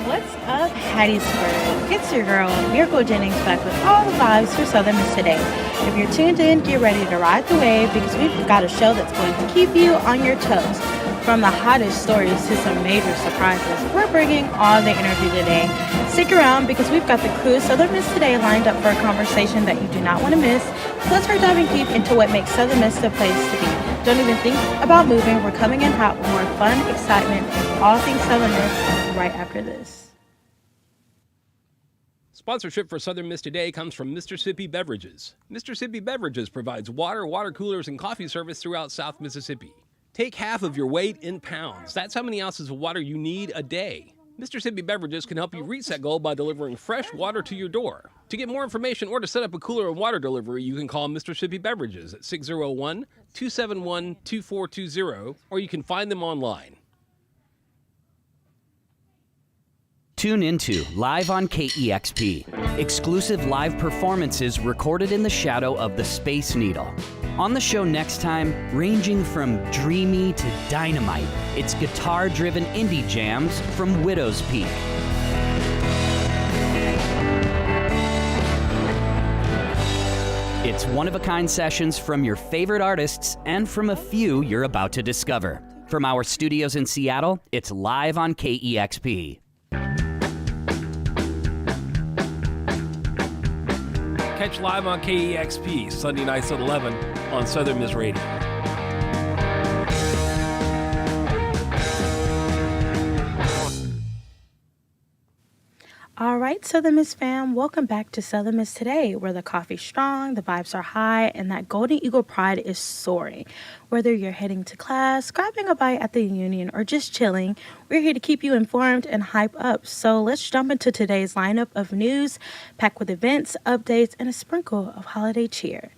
What's up, Hattiesburg? It's your girl, Miracle Jennings, back with all the vibes for Southern Miss today. If you're tuned in, get ready to ride the wave because we've got a show that's going to keep you on your toes. From the hottest stories to some major surprises, we're bringing all the energy today. Stick around because we've got the crew of Southern Miss today lined up for a conversation that you do not want to miss. Plus, we're diving deep into what makes Southern Miss the place to be. Don't even think about moving. We're coming in hot with more fun, excitement, and all things Southern Miss right after this. Sponsorship for Southern Miss Today comes from Mississippi Beverages. Mississippi Beverages provides water, water coolers, and coffee service throughout South Mississippi. Take half of your weight in pounds. That's how many ounces of water you need a day. Mississippi Beverages can help you reach that goal by delivering fresh water to your door. To get more information or to set up a cooler and water delivery, you can call Mississippi Beverages at 601-271-2420, or you can find them online. Tune into Live on KEXP, exclusive live performances recorded in the shadow of the Space Needle. On the show next time, ranging from dreamy to dynamite, it's guitar-driven indie jams from Widow's Peak. It's one-of-a-kind sessions from your favorite artists and from a few you're about to discover. From our studios in Seattle, it's Live on KEXP. Catch Live on KEXP Sunday nights at 11 on Southern Miss Radio. All right, Southern Miss fam, welcome back to Southern Miss Today, where the coffee's strong, the vibes are high, and that Golden Eagle pride is soaring. Whether you're heading to class, grabbing a bite at the Union, or just chilling, we're here to keep you informed and hype up. So let's jump into today's lineup of news, packed with events, updates, and a sprinkle of holiday cheer.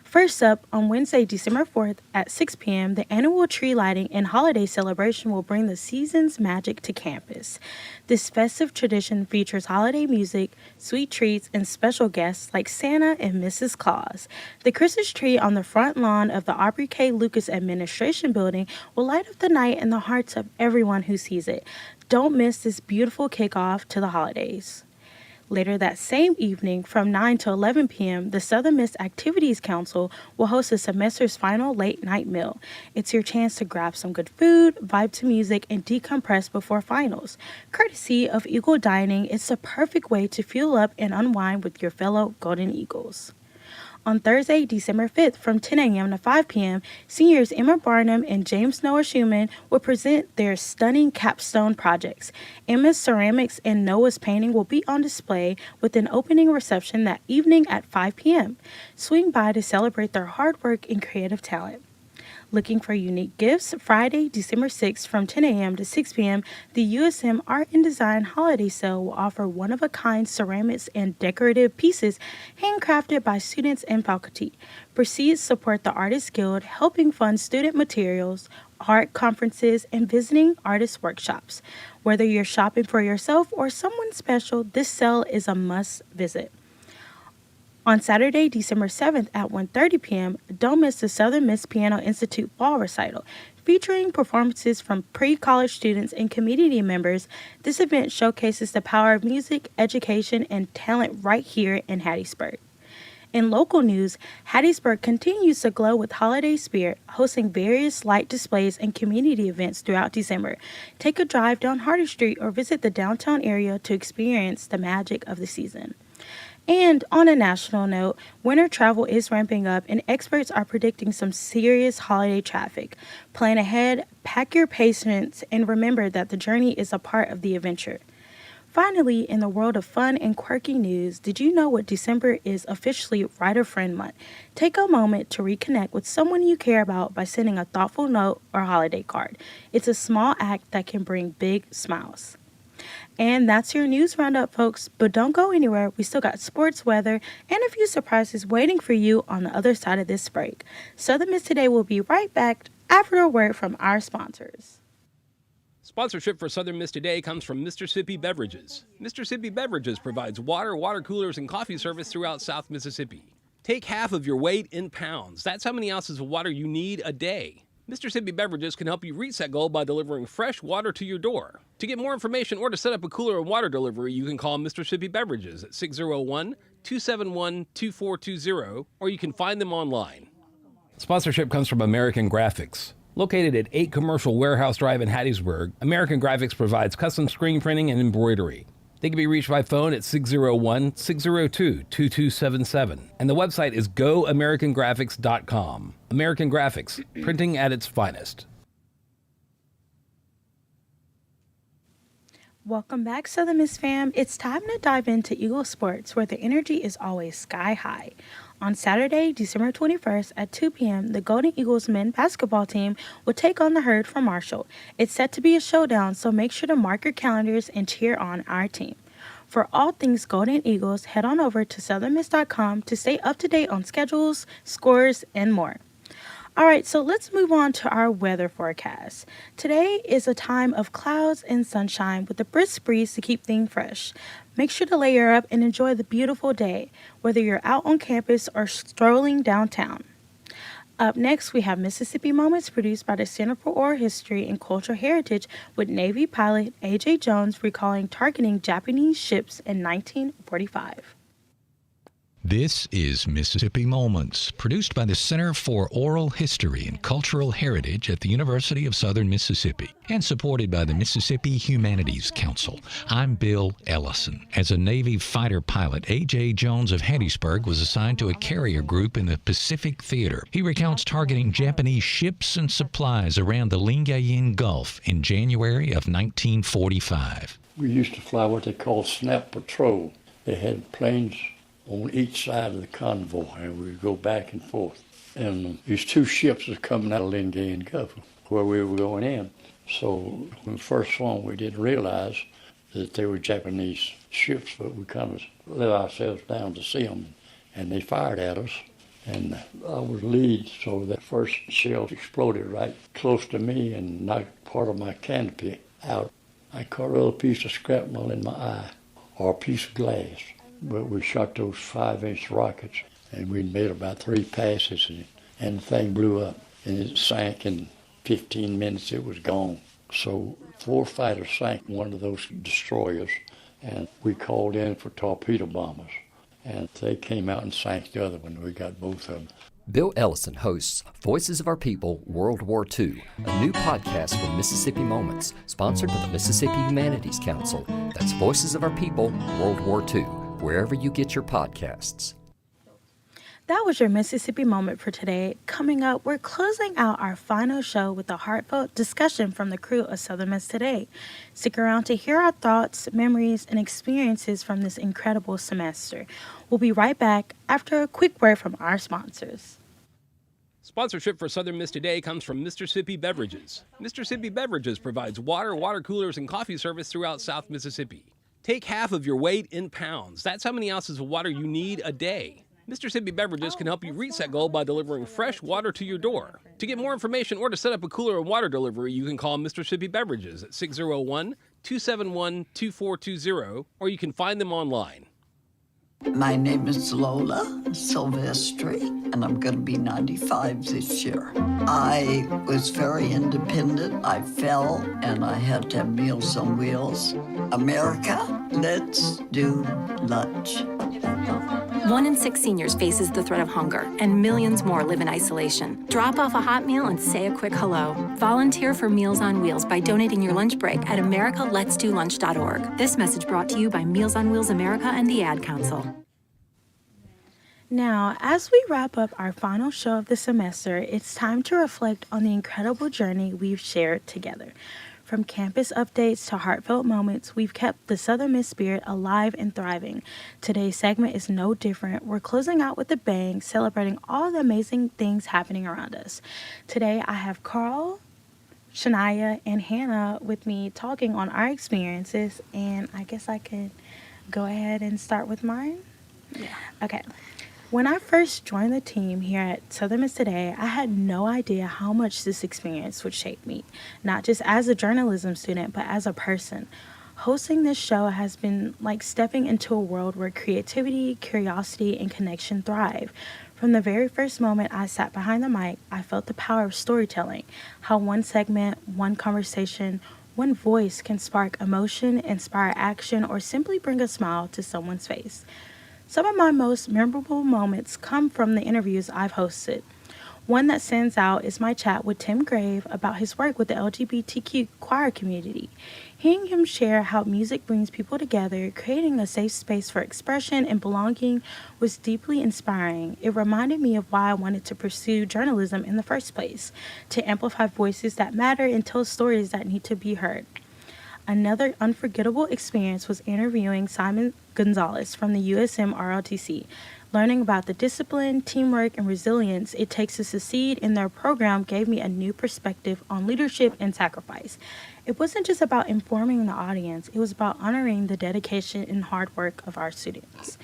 First up, on Wednesday, December 4th at 6 p.m., the annual tree lighting and holiday celebration will bring the season's magic to campus. This festive tradition features holiday music, sweet treats, and special guests like Santa and Mrs. Claus. The Christmas tree on the front lawn of the Aubrey K. Lucas Administration Building will light up the night in the hearts of everyone who sees it. Don't miss this beautiful kickoff to the holidays. Later that same evening, from 9 to 11 p.m., the Southern Miss Activities Council will host the semester's final late-night meal. It's your chance to grab some good food, vibe to music, and decompress before finals. Courtesy of Eagle Dining, it's the perfect way to fuel up and unwind with your fellow Golden Eagles. On Thursday, December 5th, from 10 a.m. to 5 p.m., seniors Emma Barnum and James Noah Schumann will present their stunning capstone projects. Emma's ceramics and Noah's painting will be on display with an opening reception that evening at 5 p.m. Swing by to celebrate their hard work and creative talent. Looking for unique gifts? Friday, December 6th from 10 a.m. to 6 p.m., the USM Art and Design Holiday Sale will offer one-of-a-kind ceramics and decorative pieces handcrafted by students and faculty. Proceeds support the Artists Guild, helping fund student materials, art conferences, and visiting artist workshops. Whether you're shopping for yourself or someone special, this sale is a must visit. On Saturday, December 7th at 1:30 p.m., don't miss the Southern Miss Piano Institute Fall Recital. Featuring performances from pre-college students and community members, this event showcases the power of music, education, and talent right here in Hattiesburg. In local news, Hattiesburg continues to glow with holiday spirit, hosting various light displays and community events throughout December. Take a drive down Hardy Street or visit the downtown area to experience the magic of the season. And on a national note, winter travel is ramping up and experts are predicting some serious holiday traffic. Plan ahead, pack your patience, and remember that the journey is a part of the adventure. Finally, in the world of fun and quirky news, did you know what December is officially Write a Friend Month? Take a moment to reconnect with someone you care about by sending a thoughtful note or holiday card. It's a small act that can bring big smiles. And that's your news roundup, folks. But don't go anywhere. We still got sports, weather, and a few surprises waiting for you on the other side of this break. Southern Miss Today will be right back after a word from our sponsors. Sponsorship for Southern Miss Today comes from Mississippi Beverages. Mississippi Beverages provides water, water coolers, and coffee service throughout South Mississippi. Take half of your weight in pounds. That's how many ounces of water you need a day. Mississippi Beverages can help you reach that goal by delivering fresh water to your door. To get more information or to set up a cooler and water delivery, you can call Mississippi Beverages at 601-271-2420, or you can find them online. Sponsorship comes from American Graphics. Located at 8 Commercial Warehouse Drive in Hattiesburg, American Graphics provides custom screen printing and embroidery. They can be reached by phone at 601-602-2277. And the website is goamericangraphics.com. American Graphics, printing at its finest. Welcome back, Southern Miss fam. It's time to dive into Eagle Sports, where the energy is always sky high. On Saturday, December 21st at 2 p.m., the Golden Eagles men's basketball team will take on the Herd from Marshall. It's set to be a showdown, so make sure to mark your calendars and cheer on our team. For all things Golden Eagles, head on over to southernmiss.com to stay up to date on schedules, scores, and more. All right, so let's move on to our weather forecast. Today is a time of clouds and sunshine with a brisk breeze to keep things fresh. Make sure to layer up and enjoy the beautiful day, whether you're out on campus or strolling downtown. Up next, we have Mississippi Moments produced by the Center for Oral History and Cultural Heritage with Navy pilot A.J. Jones recalling targeting Japanese ships in 1945. This is Mississippi Moments, produced by the Center for Oral History and Cultural Heritage at the University of Southern Mississippi and supported by the Mississippi Humanities Council. I'm Bill Ellison. As a Navy fighter pilot, A.J. Jones of Hattiesburg was assigned to a carrier group in the Pacific Theater. He recounts targeting Japanese ships and supplies around the Lingayen Gulf in January of 1945. We used to fly what they call snap patrol. They had planes on each side of the convoy, and we would go back and forth. And these two ships was coming out of Lingayen Gulf, where we were going in. So when the first one, we didn't realize that they were Japanese ships, but we kind of let ourselves down to see them, and they fired at us. And I was lead, so that first shell exploded right close to me and knocked part of my canopy out. I caught a little piece of shrapnel in my eye, or a piece of glass. But we shot those 5-inch rockets, and we made about 3 passes, and the thing blew up, and it sank in 15 minutes. It was gone. So 4 fighters sank one of those destroyers, and we called in for torpedo bombers, and they came out and sank the other one. We got both of them. Bill Ellison hosts Voices of Our People, World War II, a new podcast from Mississippi Moments, sponsored by the Mississippi Humanities Council. That's Voices of Our People, World War II, wherever you get your podcasts. That was your Mississippi Moment for today. Coming up, we're closing out our final show with a heartfelt discussion from the crew of Southern Miss Today. Stick around to hear our thoughts, memories, and experiences from this incredible semester. We'll be right back after a quick word from our sponsors. Sponsorship for Southern Miss Today comes from Mississippi Beverages. Mississippi Beverages provides water, water coolers, and coffee service throughout South Mississippi. Take half of your weight in pounds. That's how many ounces of water you need a day. Mississippi Beverages can help you reach that goal by delivering fresh water to your door. To get more information or to set up a cooler and water delivery, you can call Mississippi Beverages at 601-271-2420, or you can find them online. My name is Lola Silvestri, and I'm going to be 95 this year. I was very independent. I fell, and I had to have Meals on Wheels. America, let's do lunch. 1 in 6 seniors faces the threat of hunger, and millions more live in isolation. Drop off a hot meal and say a quick hello. Volunteer for Meals on Wheels by donating your lunch break at americaletsdolunch.org. This message brought to you by Meals on Wheels America and the Ad Council. Now, as we wrap up our final show of the semester, it's time to reflect on the incredible journey we've shared together. From campus updates to heartfelt moments, we've kept the Southern Miss spirit alive and thriving. Today's segment is no different. We're closing out with a bang, celebrating all the amazing things happening around us. Today, I have Carl, Shania, and Hannah with me talking on our experiences, and I guess I could go ahead and start with mine? Yeah. Okay. When I first joined the team here at Southern Miss Today, I had no idea how much this experience would shape me, not just as a journalism student, but as a person. Hosting this show has been like stepping into a world where creativity, curiosity, and connection thrive. From the very first moment I sat behind the mic, I felt the power of storytelling, how one segment, one conversation, one voice can spark emotion, inspire action, or simply bring a smile to someone's face. Some of my most memorable moments come from the interviews I've hosted. One that stands out is my chat with Tim Grave about his work with the LGBTQ choir community. Hearing him share how music brings people together, creating a safe space for expression and belonging was deeply inspiring. It reminded me of why I wanted to pursue journalism in the first place, to amplify voices that matter and tell stories that need to be heard. Another unforgettable experience was interviewing Simon Gonzalez from the USM ROTC. Learning about the discipline, teamwork, and resilience it takes to succeed in their program gave me a new perspective on leadership and sacrifice. It wasn't just about informing the audience, it was about honoring the dedication and hard work of our students.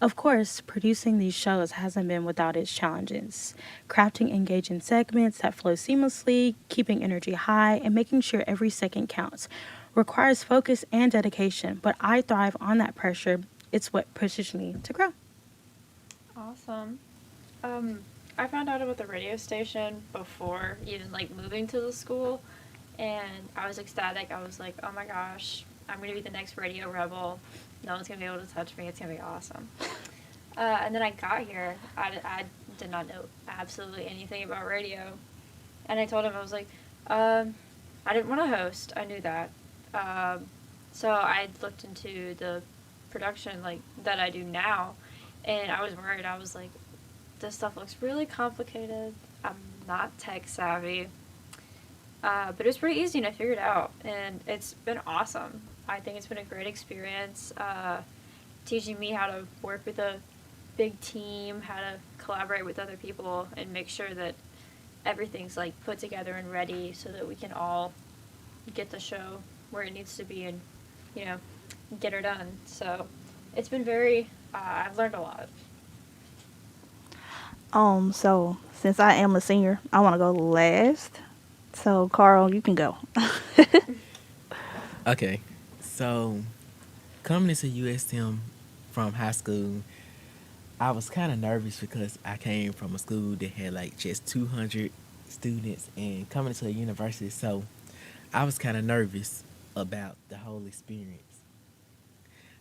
Of course, producing these shows hasn't been without its challenges. Crafting engaging segments that flow seamlessly, keeping energy high, and making sure every second counts requires focus and dedication, but I thrive on that pressure. It's what pushes me to grow. Awesome. I found out about the radio station before even moving to the school, and I was ecstatic. I was like, oh my gosh, I'm gonna be the next radio rebel. No one's gonna be able to touch me. It's gonna be awesome. And then I got here. I did not know absolutely anything about radio, and I told him, I was like, I didn't want to host. I knew that. So I looked into the production that I do now, and I was worried. I was like, this stuff looks really complicated. I'm not tech savvy. But it was pretty easy and I figured it out, and it's been awesome. I think it's been a great experience, teaching me how to work with a big team, how to collaborate with other people, and make sure that everything's put together and ready so that we can all get the show where it needs to be and, get her done. So it's been very, I've learned a lot. So since I am a senior, I want to go last. So Carl, you can go. Okay, so coming into USM from high school, I was kind of nervous because I came from a school that had just 200 students, and coming to a university, so I was kind of nervous about the whole experience.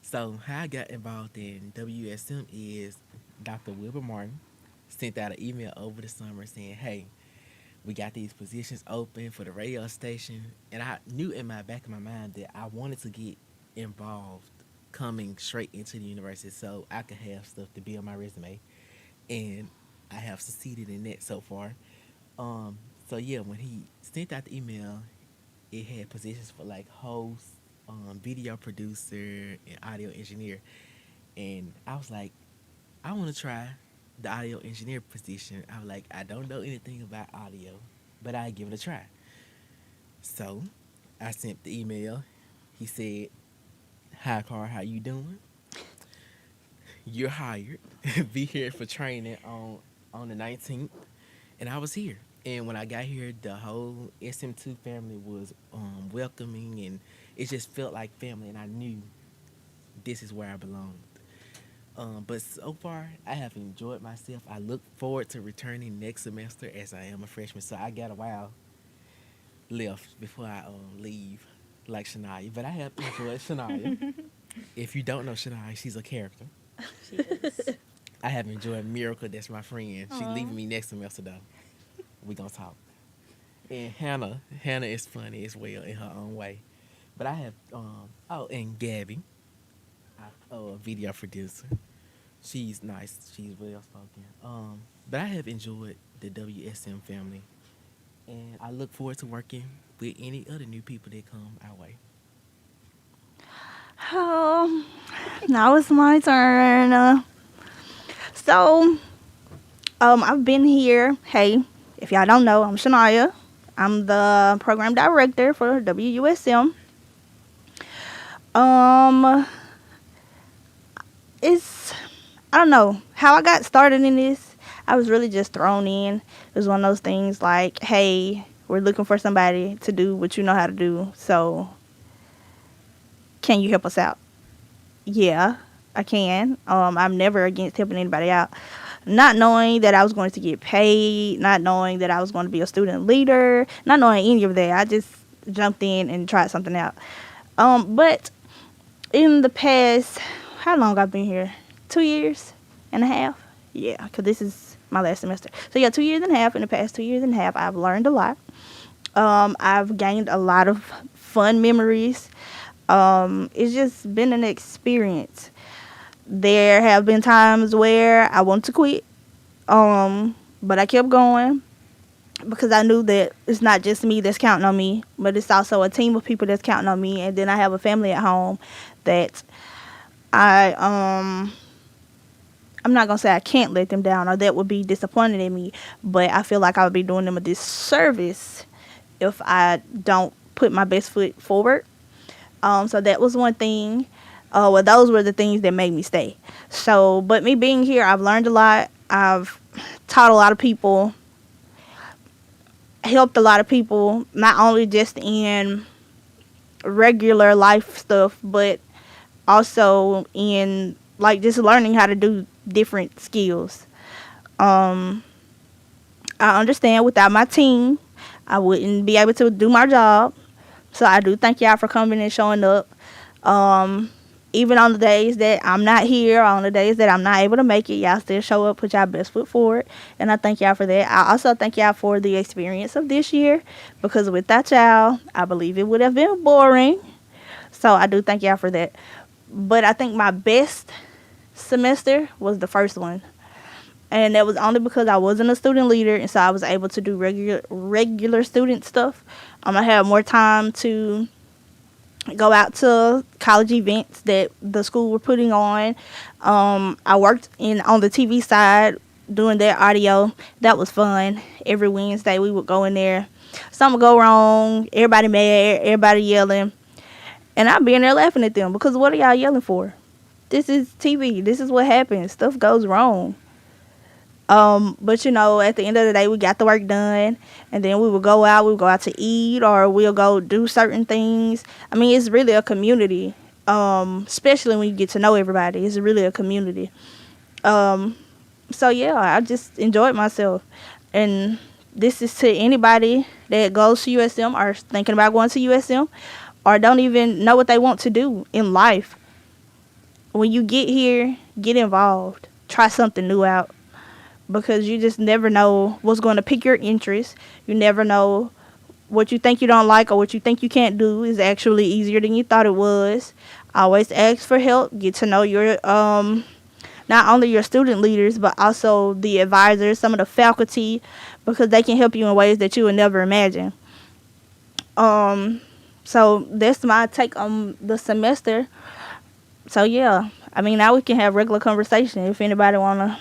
So how I got involved in WSM is Dr. Wilbur Martin sent out an email over the summer saying, hey, we got these positions open for the radio station. And I knew in my back of my mind that I wanted to get involved coming straight into the university so I could have stuff to be on my resume. And I have succeeded in that so far. So yeah, when he sent out the email, it had positions for host, video producer, and audio engineer. And I was like, I want to try the audio engineer position. I was like, I don't know anything about audio, but I'll give it a try. So I sent the email. He said, hi, Carl, how you doing? You're hired. Be here for training on the 19th. And I was here. And when I got here, the whole SM2 family was welcoming, and it just felt like family, and I knew this is where I belonged. But so far, I have enjoyed myself. I look forward to returning next semester as I am a freshman, so I got a while left before I leave, like Shania. But I have enjoyed Shania. If you don't know Shania, she's a character. She is. I have enjoyed Miracle, that's my friend. She's leaving me next semester, though. We gonna talk. And Hannah is funny as well in her own way. But I have, and Gabby, a video producer. She's nice. She's well spoken. But I have enjoyed the WSM family, and I look forward to working with any other new people that come our way. Now it's my turn. I've been here. Hey, if y'all don't know, I'm Shania. I'm the program director for WUSM. I don't know how I got started in this. I was really just thrown in. It was one of those things like, hey, we're looking for somebody to do what you know how to do. So can you help us out? Yeah, I can. I'm never against helping anybody out. not knowing that I was going to get paid, not knowing that I was going to be a student leader, not knowing any of that. I just jumped in and tried something out. But in the past, how long I've been here? 2 years and a half? Yeah, because this is my last semester. So yeah, 2 years and a half. In the past 2 years and a half, I've learned a lot. I've gained a lot of fun memories. It's just been an experience. There have been times where I wanted to quit, but I kept going because I knew that it's not just me that's counting on me, but it's also a team of people that's counting on me. And then I have a family at home that I'm not going to say I can't let them down or that would be disappointed in me, but I feel like I would be doing them a disservice if I don't put my best foot forward. So that was one thing. Well, those were the things that made me stay. So, but me being here, I've learned a lot. I've taught a lot of people, helped a lot of people, not only just in regular life stuff, but also in like just learning how to do different skills. I understand without my team, I wouldn't be able to do my job. So I do thank y'all for coming and showing up. Even on the days that I'm not here, on the days that I'm not able to make it, y'all still show up, put y'all best foot forward. And I thank y'all for that. I also thank y'all for the experience of this year, because without y'all, I believe it would have been boring. So I do thank y'all for that. But I think my best semester was the first one. And that was only because I wasn't a student leader, and so I was able to do regular student stuff. I had more time to go out to college events that the school were putting on. I worked on the TV side doing their audio. That was fun. Every Wednesday we would go in there. Something would go wrong. Everybody mad. Everybody yelling. And I'd be in there laughing at them because what are y'all yelling for? This is TV. This is what happens. Stuff goes wrong. But, at the end of the day, we got the work done, and then we would go out. We would go out to eat, or we'll go do certain things. I mean, it's really a community, especially when you get to know everybody. It's really a community. So, yeah, I just enjoyed myself. And this is to anybody that goes to USM or thinking about going to USM or don't even know what they want to do in life. When you get here, get involved. Try something new out. Because you just never know what's going to pique your interest. You never know what you think you don't like or what you think you can't do is actually easier than you thought it was. Always ask for help. Get to know your not only your student leaders, but also the advisors, some of the faculty, because they can help you in ways that you would never imagine. So that's my take on the semester. So, yeah. I mean, now we can have regular conversation. If anybody want to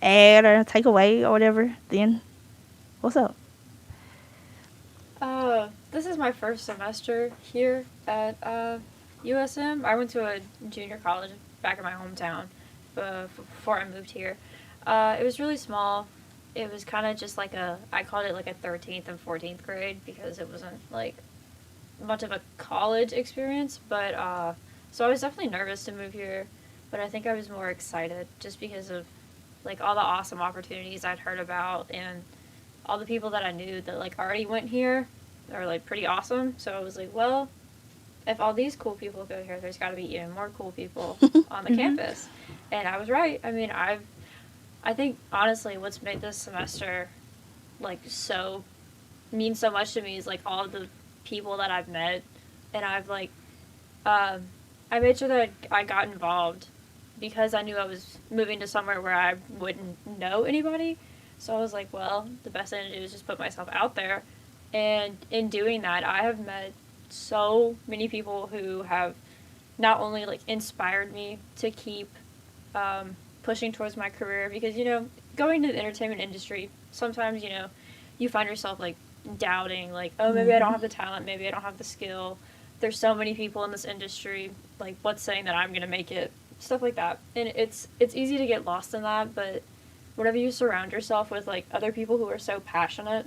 add or take away or whatever, then what's up? This is my first semester here at USM. I went to a junior college back in my hometown before I moved here. It was really small. It was kind of just like I called it like a 13th and 14th grade because it wasn't like much of a college experience. But so I was definitely nervous to move here, but I think I was more excited just because of like all the awesome opportunities I'd heard about and all the people that I knew that like already went here are like pretty awesome. So I was like, well, if all these cool people go here, there's got to be even more cool people on the campus. And I was right. I mean, I think honestly what's made this semester like mean so much to me is like all of the people that I've met, and I've like I made sure that I got involved because I knew I was moving to somewhere where I wouldn't know anybody. So I was like, well, the best thing to do is just put myself out there. And in doing that, I have met so many people who have not only like inspired me to keep pushing towards my career, because, going to the entertainment industry, sometimes, you find yourself like doubting, like, oh, maybe I don't have the talent, maybe I don't have the skill. There's so many people in this industry, like, what's saying that I'm going to make it? Stuff like that. And it's easy to get lost in that, but whenever you surround yourself with like other people who are so passionate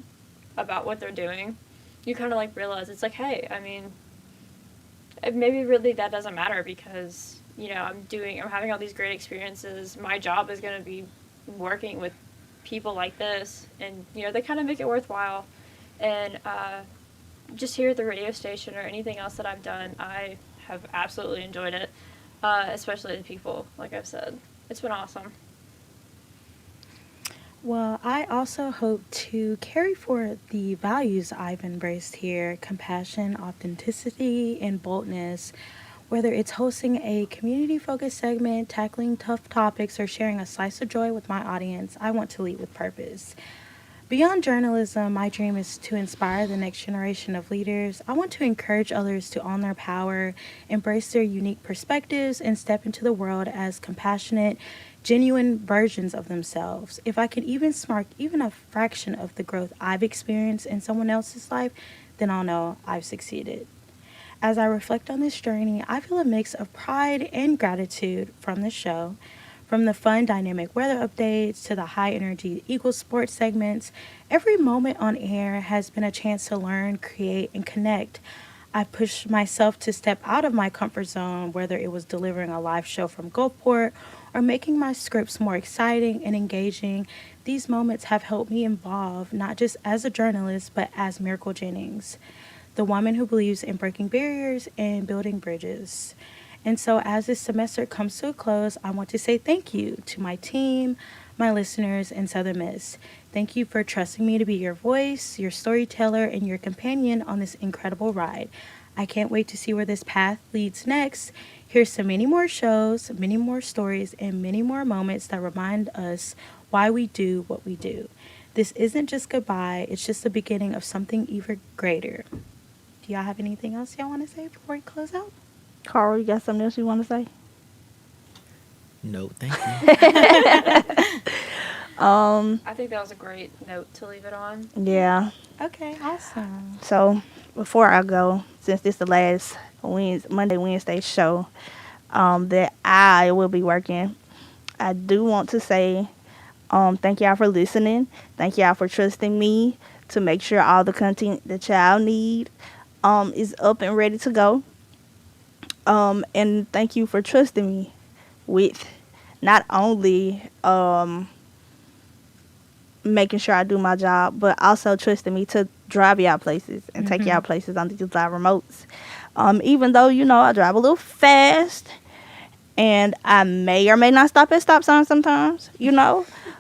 about what they're doing, you kind of like realize it's like, hey, I mean, maybe really that doesn't matter because I'm having all these great experiences. My job is going to be working with people like this, and they kind of make it worthwhile. And just here at the radio station or anything else that I've done, I have absolutely enjoyed it, especially the people, like I've said. It's been awesome. Well, I also hope to carry forward the values I've embraced here: compassion, authenticity, and boldness. Whether it's hosting a community-focused segment, tackling tough topics, or sharing a slice of joy with my audience, I want to lead with purpose. Beyond journalism, my dream is to inspire the next generation of leaders. I want to encourage others to own their power, embrace their unique perspectives, and step into the world as compassionate, genuine versions of themselves. If I can even spark even a fraction of the growth I've experienced in someone else's life, then I'll know I've succeeded. As I reflect on this journey, I feel a mix of pride and gratitude from the show. From the fun, dynamic weather updates to the high-energy Eagles sports segments, every moment on air has been a chance to learn, create, and connect. I've pushed myself to step out of my comfort zone, whether it was delivering a live show from Gulfport or making my scripts more exciting and engaging. These moments have helped me evolve, not just as a journalist, but as Miracle Jennings, the woman who believes in breaking barriers and building bridges. And so as this semester comes to a close, I want to say thank you to my team, my listeners, and Southern Miss. Thank you for trusting me to be your voice, your storyteller, and your companion on this incredible ride. I can't wait to see where this path leads next. Here's to many more shows, many more stories, and many more moments that remind us why we do what we do. This isn't just goodbye, it's just the beginning of something even greater. Do y'all have anything else y'all want to say before we close out? Carl, you got something else you want to say? No, thank you. I think that was a great note to leave it on. Yeah. Okay, awesome. So before I go, since this is the last Wednesday show that I will be working, I do want to say thank y'all for listening. Thank y'all for trusting me to make sure all the content that y'all need is up and ready to go. And thank you for trusting me with not only making sure I do my job, but also trusting me to drive y'all places and take y'all places on these live remotes. Even though, I drive a little fast and I may or may not stop at stop signs sometimes,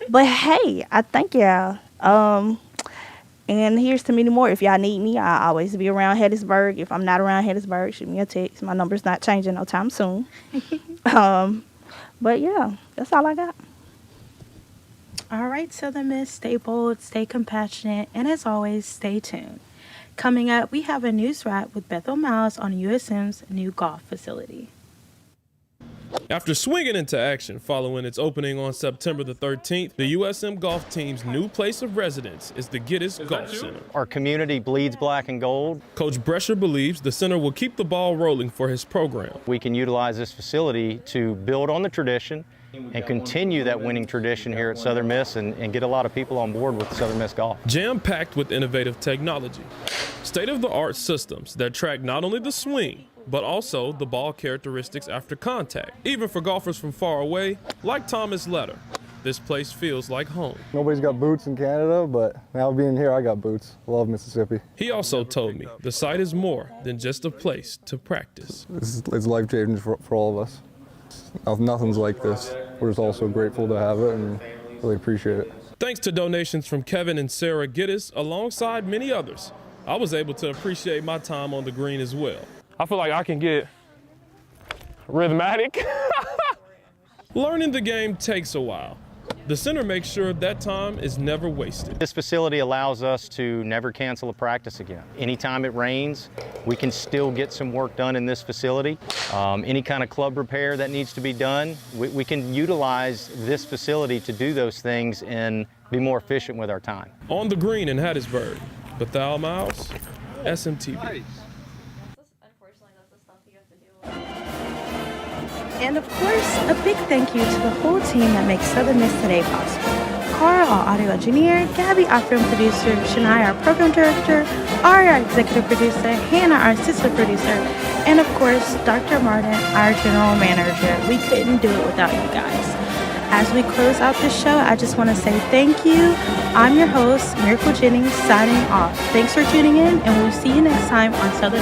But hey, I thank y'all. And here's to many more. If y'all need me, I'll always be around Hattiesburg. If I'm not around Hattiesburg, shoot me a text. My number's not changing no time soon. But yeah, that's all I got. All right, Southern Miss, stay bold, stay compassionate, and as always, stay tuned. Coming up, we have a news wrap with Bethel Miles on USM's new golf facility. After swinging into action following its opening on September the 13th, the USM golf team's new place of residence is the Geddes Golf Center. Our community bleeds black and gold. Coach Brescher believes the center will keep the ball rolling for his program. We can utilize this facility to build on the tradition and continue that winning tradition here at Southern Miss and get a lot of people on board with Southern Miss golf. Jam-packed with innovative technology, state-of-the-art systems that track not only the swing, but also the ball characteristics after contact. Even for golfers from far away, like Thomas Letter, this place feels like home. Nobody's got boots in Canada, but now being here, I got boots. I love Mississippi. He also told me the site is more than just a place to practice. It's life-changing for all of us. Nothing's like this. We're just all so grateful to have it and really appreciate it. Thanks to donations from Kevin and Sarah Geddes, alongside many others, I was able to appreciate my time on the green as well. I feel like I can get rhythmatic. Learning the game takes a while. The center makes sure that time is never wasted. This facility allows us to never cancel a practice again. Anytime it rains, we can still get some work done in this facility. Any kind of club repair that needs to be done, we can utilize this facility to do those things and be more efficient with our time. On the green in Hattiesburg, Bethel Miles, SMTV. And of course, a big thank you to the whole team that makes Southern Miss Today possible. Carl, our audio engineer, Gabby, our film producer, Shania, our program director, Ari, our executive producer, Hannah, our assistant producer, and of course, Dr. Martin, our general manager. We couldn't do it without you guys. as we close out this show, I just want to say thank you. I'm your host, Miracle Jennings, signing off. Thanks for tuning in, and we'll see you next time on Southern